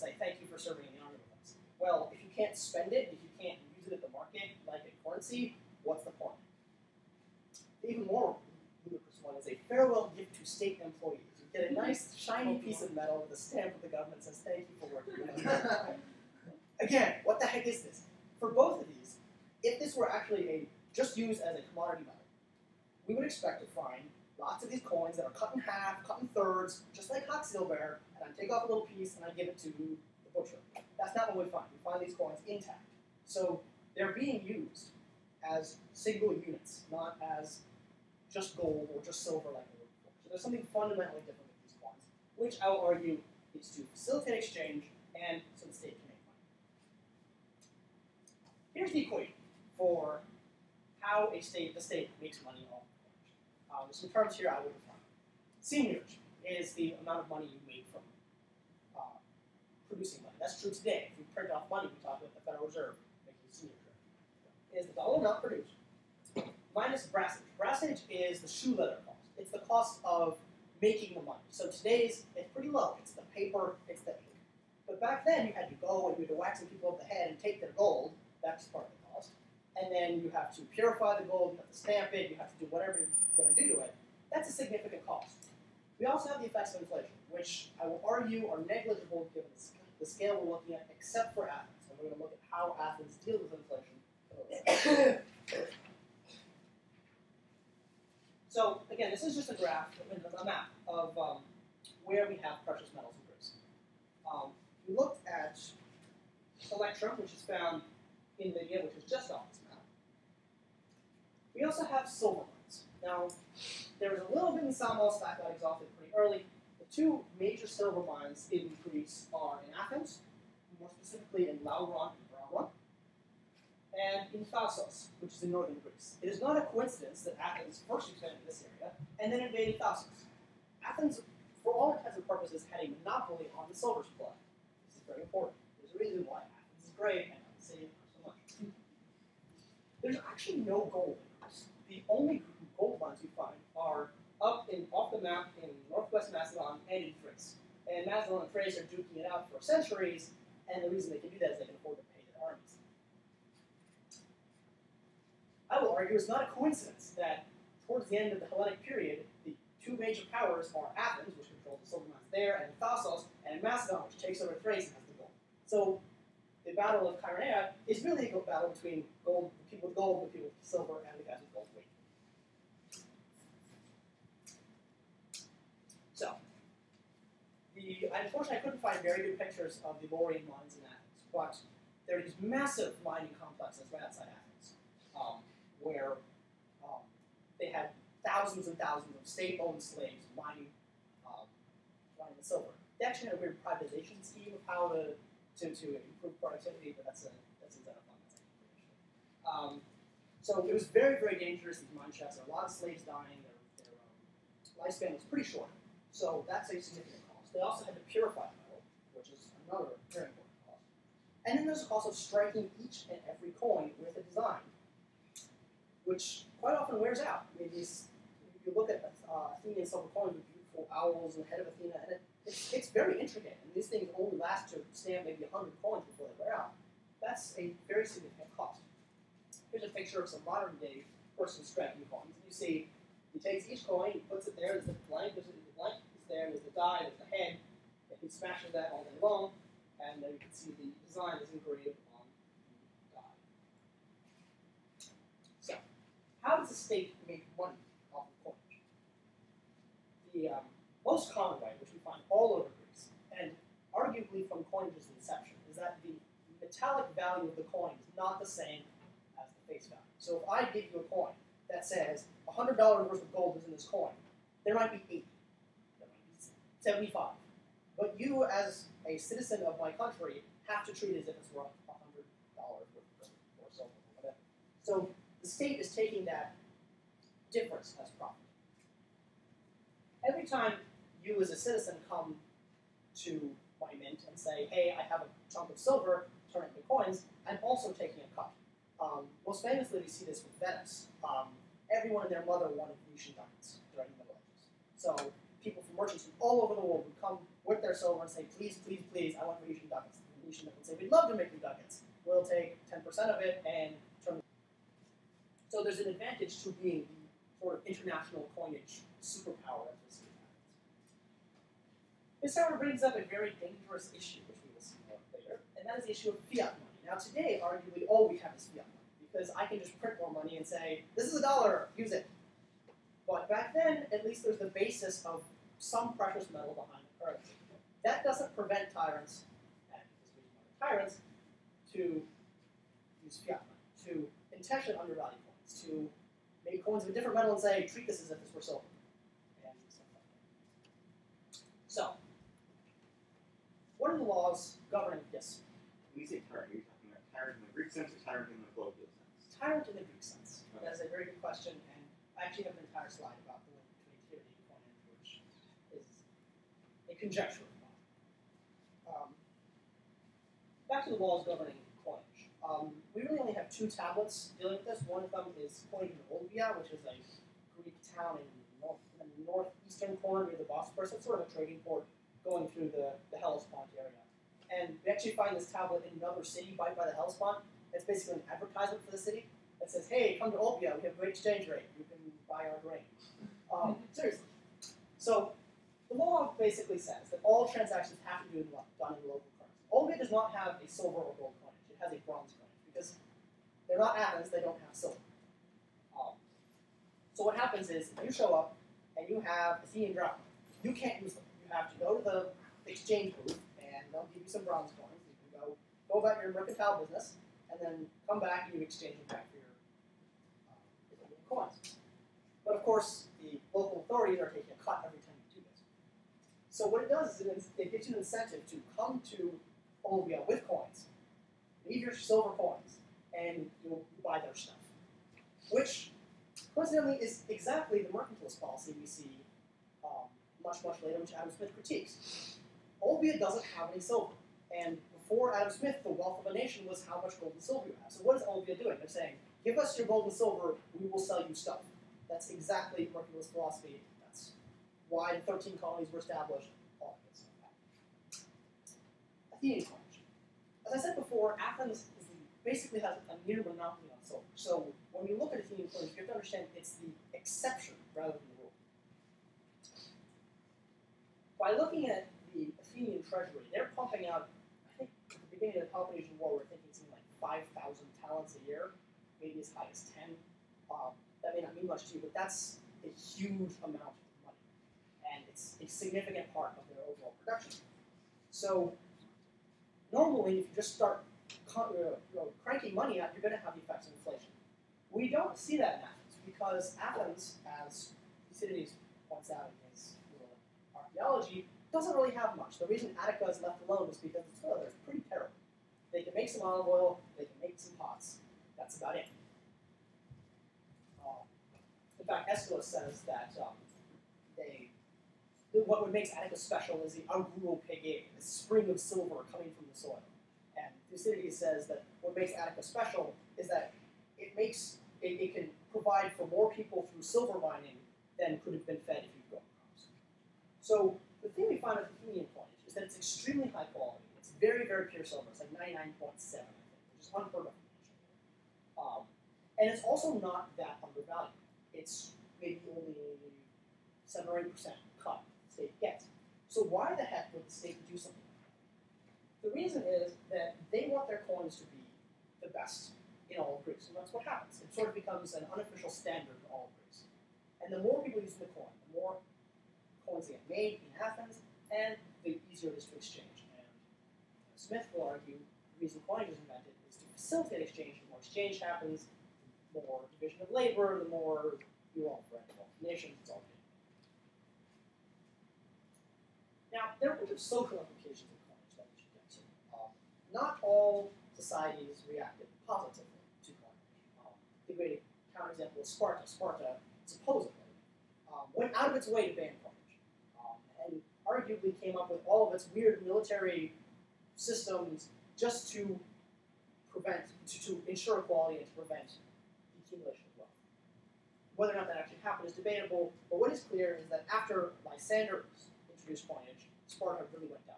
say, thank you for serving in the army with us. Well, if you can't spend it, if you can't use it at the market like a currency, what's the point? The even more ludicrous one is a farewell gift to state employees. You get a nice, shiny piece of metal with a stamp of the government that says, thank you for working with us. Again, what the heck is this? For both of these, if this were actually just used as a commodity metal, we would expect to find lots of these coins that are cut in half, cut in thirds, just like hot silver, and I take off a little piece and I give it to the butcher. That's not what we find. We find these coins intact. So they're being used as single units, not as just gold or just silver like we were before. So there's something fundamentally different with these coins, which I will argue is to facilitate exchange and so the state can make money. Here's the equation for how the state makes money off coinage. There's some terms here I would define. Seigniorage is the amount of money you make from producing money. That's true today. If you print off money, we talk about the Federal Reserve making seigniorage. Is the dollar amount produced minus brassage. Brassage is the shoe leather cost. It's the cost of making the money. So today's, it's pretty low. It's the paper, it's the ink. But back then, you had to go and you had to wax some people over the head and take their gold. That's part of the cost. And then you have to purify the gold, you have to stamp it, you have to do whatever you're going to do to it. That's a significant cost. We also have the effects of inflation, which I will argue are negligible given the scale we're looking at, except for Athens. And we're going to look at how Athens deals with inflation. So again, this is just a graph, a map of where we have precious metals in Greece. We looked at electrum, which is found in Lydia, which is just on this map. We also have silver mines. Now, there was a little bit in Samos that got exhausted pretty early. The two major silver mines in Greece are in Athens, more specifically in Lauron and Brawan, and in Thasos, which is in northern Greece. It is not a coincidence that Athens first expanded this area and then invaded Thasos. Athens, for all intents and purposes, had a monopoly on the silver supply. This is very important. There's a reason why Athens is great and I'm saying it so much. There's actually no gold in Greece. The only gold mines we find are off the map in northwest Macedon and in Thrace. And Macedon and Thrace are duking it out for centuries, and the reason they can do that is they can afford to pay their armies. I will argue it's not a coincidence that towards the end of the Hellenic period, the two major powers are Athens, which controls the silver mines there, and Thasos, and Macedon, which takes over Thrace and has the gold. So the Battle of Chaeronea is really a battle between the people with gold, the people with silver, and the guys with gold weight. So, unfortunately, I couldn't find very good pictures of the Laurian mines in Athens, but there are these massive mining complexes right outside Athens, where they had thousands and thousands of state-owned slaves mining the silver. They actually had a weird privatization scheme of how to improve productivity, but that's Xenophon. So it was very, very dangerous, these mine shafts. There were a lot of slaves dying. Their lifespan was pretty short. So that's a significant cost. They also had to purify metal, which is another very important cost. And then there's the cost of striking each and every coin with a design, which quite often wears out. I mean, if you look at Athenian silver coins with beautiful owls and the head of Athena, and it's very intricate. And these things only last to stamp maybe 100 coins before they wear out. That's a very significant cost. Here's a picture of some modern day person striking coins. You see, he takes each coin, he puts it there, there's the blank, is there, there's the die, there's the head, and he smashes that all day long, and then you can see the design is engraved on the die. So, how does the state make money off of coinage? The most common way, which we find all over Greece, and arguably from coinage's inception, is that the metallic value of the coin is not the same as the face value. So if I give you a coin that says $100 worth of gold is in this coin, there might be 80, there might be 75. But you, as a citizen of my country, have to treat it as if it's worth $100 worth of gold or silver or whatever. So the state is taking that difference as profit. Every time you as a citizen come to my mint and say, hey, I have a chunk of silver, turn it into coins, I'm also taking a cut. Most famously, we see this with Venice. Everyone and their mother wanted Venetian diamonds during the Middle Ages. So people from merchants from all over the world would come with their silver and say, please, please, please, I want Venetian diamonds. we'd love to make them ducats. We'll take 10% of it and turn. So there's an advantage to being the sort of international coinage superpower as we see that. This, however, brings up a very dangerous issue, which we will see more later, and that is the issue of fiat money. Now today, arguably, all we have is fiat money, because I can just print more money and say, this is $1, use it. But back then, at least there's the basis of some precious metal behind the currency. That doesn't prevent tyrants, and this is tyrants, to use fiat money, to intentionally undervalue coins, to make coins of a different metal and say, treat this as if this were silver. And stuff like that. So, what are the laws governing this? When you say tyrant, are you talking about tyrant in the Greek sense or tyrant in the colloquial sense? Tyrant in the Greek sense. Okay. That is a very good question, and I actually have an entire slide about the link between tyranny and coinage, which is a conjecture. Back to the laws governing coinage. We really only have two tablets dealing with this. One of them is coined in Olbia, which is a Greek town in the northeastern corner near the Bosporus. It's sort of a trading port going through the Hellespont area. And we actually find this tablet in another city by the Hellespont. It's basically an advertisement for the city that says, hey, come to Olbia, we have a great exchange rate. You can buy our grain. Seriously. So the law basically says that all transactions have to be done in local currency. Olbia does not have a silver or gold coinage. It has a bronze coinage because they're not Athens, they don't have silver. So what happens is, if you show up and you have Athenian drachma, you can't use them. You have to go to the exchange booth and they'll give you some bronze coins. You can go about your mercantile business and then come back and you exchange them back for your Athenian coins. But of course, the local authorities are taking a cut every time you do this. So what it does is it gives you an incentive to come to Olbia with coins, leave your silver coins, and you'll buy their stuff. Which, coincidentally, is exactly the mercantilist policy we see much, much later, which Adam Smith critiques. Olbia doesn't have any silver. And before Adam Smith, the wealth of a nation was how much gold and silver you have. So what is Olbia doing? They're saying, give us your gold and silver, we will sell you stuff. That's exactly mercantilist philosophy. That's why the 13 colonies were established. All of this. Athenian coinage. As I said before, Athens basically has a near monopoly on silver. So when we look at Athenian coinage, you have to understand it's the exception rather than the rule. By looking at the Athenian treasury, they're pumping out, I think at the beginning of the Peloponnesian War, we're thinking something like 5,000 talents a year, maybe as high as 10. That may not mean much to you, but that's a huge amount of money. And it's a significant part of their overall production. So normally, if you just start cranking money out, you're going to have the effects of inflation. We don't see that in Athens, because Athens, as Thucydides points out in his archaeology, doesn't really have much. The reason Attica is left alone is because the soil there is pretty terrible. They can make some olive oil, they can make some pots. That's about it. In fact, Aeschylus says that what makes Attica special is the auguro pege, the spring of silver coming from the soil. And Thucydides says that what makes Attica special is that it can provide for more people through silver mining than could have been fed if you'd grown crops. So the thing we find with Athenian coinage is that it's extremely high quality. It's very, very pure silver. It's like 99.7, I think, which is unheard of. And it's also not that undervalued. It's maybe only 7 or 8% cut the state gets. So why the heck would the state do something like that? The reason is that they want their coins to be the best in all of Greece, and that's what happens. It sort of becomes an unofficial standard in all of Greece. And the more people use the coin, the more coins they get made in Athens, and the easier it is to exchange. And Smith will argue the reason coinage is invented is to facilitate exchange. The more exchange happens, the more division of labor, the more you all for nations, it's all good. Now, there are a bunch of social implications of coinage that we should get to. Not all societies reacted positively to coinage. The great counterexample is Sparta. Sparta supposedly went out of its way to ban coinage, and arguably came up with all of its weird military systems just to ensure equality and to prevent the accumulation of wealth. Whether or not that actually happened is debatable, but what is clear is that after Lysander introduced coinage, Sparta really went down.